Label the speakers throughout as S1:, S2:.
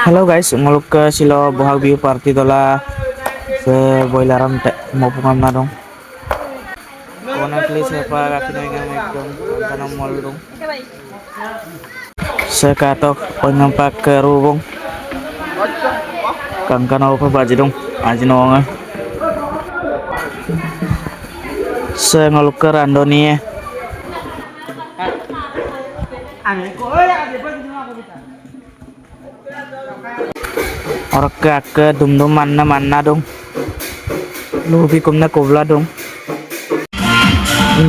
S1: Hello guys, ngaluk ke silo bohag biu party dola se boileran mau pungam na dong. Kona kli siapa kaki na ngam ekdom kana mol dong. Se katok pengam pak ke rubung. Kang kana apa baji dong. Aji nonga. Se ngaluk ke randoni ya. Orak ke dum dum manna dong. Lubi kumna kobla dong.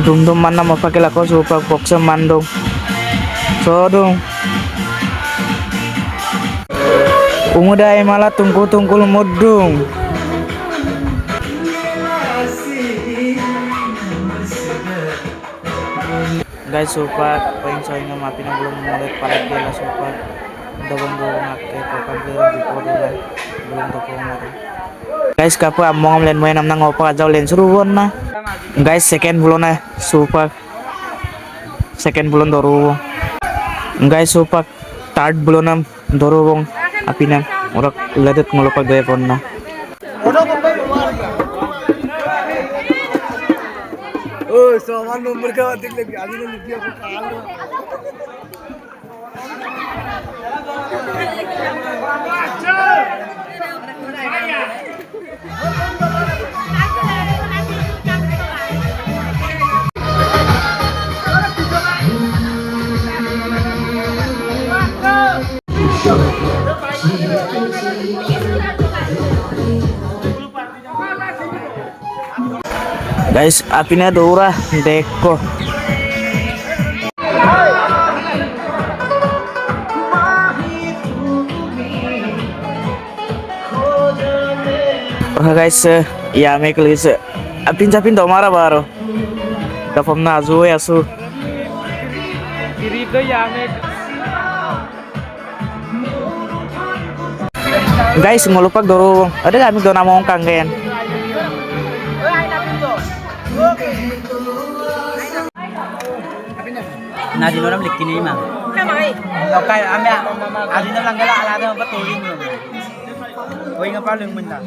S1: Dum dum manna mau pakai lako supak boxe mandong. So dong. Ungu dai malah tungkul mudung. Guys, supak paling soalnya maafin yang belum mulai paling gila supak. Dogong ake kokang kira di lah belum dogong. Guys, kapu among len main namna ngopak aja len seruan na. Guys, second bulan na supak. Second bulan doru. Guys, supak third bulan nam doru bong api nam orak ledet ngolopak gaya pon na.
S2: Oh, saman nomor ka deख ले आगे ने लिख दिया वो काल
S1: Guys, apinya dura deko. Oh guys, ya make list. Apin capin do mara baro. Da famna azu ya su. Kiri do ya make. Guys, ngolupak doro. Ada kami do namong kanggen.
S3: Nadi orang lihat kini mah. Oke, ambil adi orang galak ala ada betul ini. Oh ingat paling benar.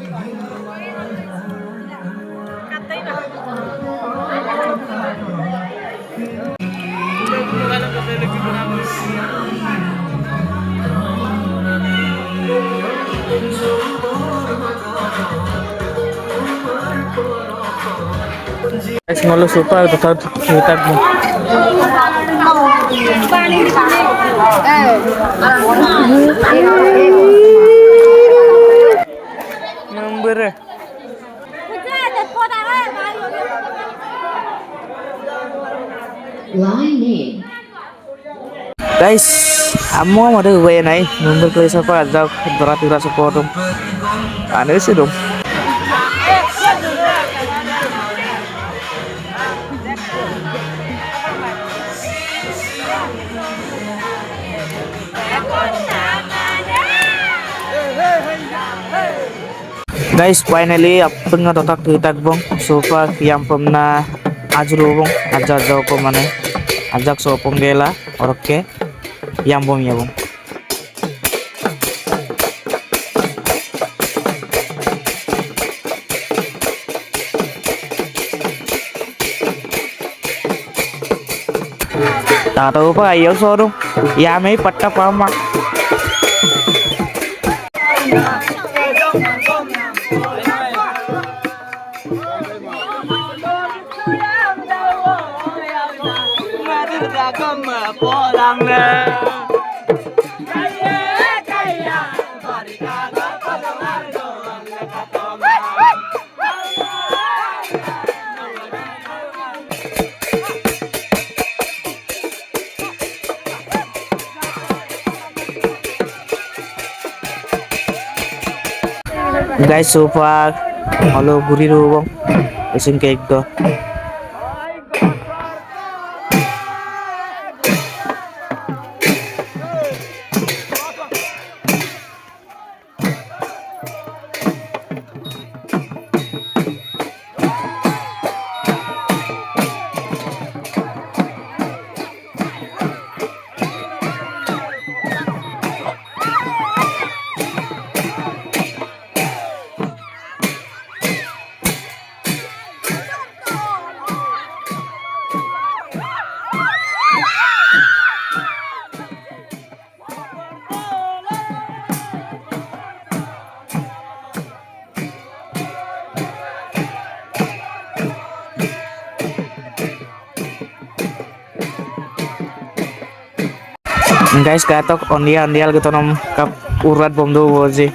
S1: Guys, ngolu super tetap kita mo. Number. Guys, amo ada gue naik number kelas apa aja berat support dong. Aneh sih dong. Guys, finally apa nga totak kita bong sofa yang pemna ajru bong aja jauh pemane ajak so penggela oke yang bong ya bong. Tak tahu apa ayo so dong ya mai patta pama. Guys, sofa halo guri bong isin cake do. Guys, katok ondial gitu nom kap urat bom do boji.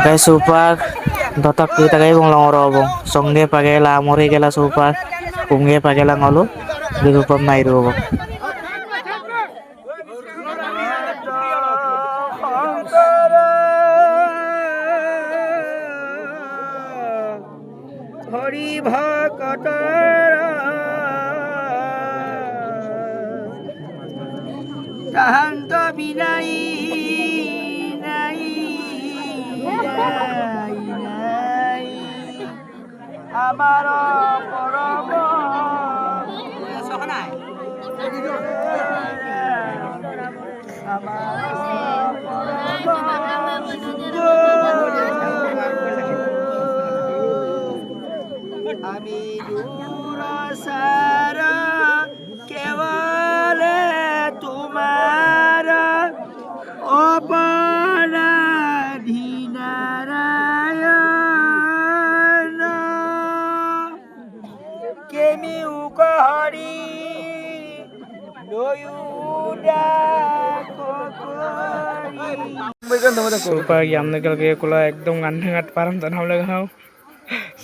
S1: Guys, supak dotak kita kayak bong longorobong. Songge pakai la mori kela supak, punge pakai la ngolu. Dirupam nai robong.
S3: Hari ভকত তাহান্ত বিনাই নাই নাই নাই আমার পরম আমি দূর সারা কেবল তোমার অপরাধী Narayan কেমিউ কহরি লয়ুডা
S1: Supak yam negal kayak kula ekdom ngandengat param tanam lagaw.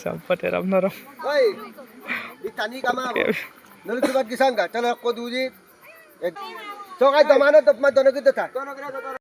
S1: Sampai teram naram.
S2: Oi, ditani kama. Nalu tubat kisang ka. Chala ko duji. So kay damana top ma dono kita ta.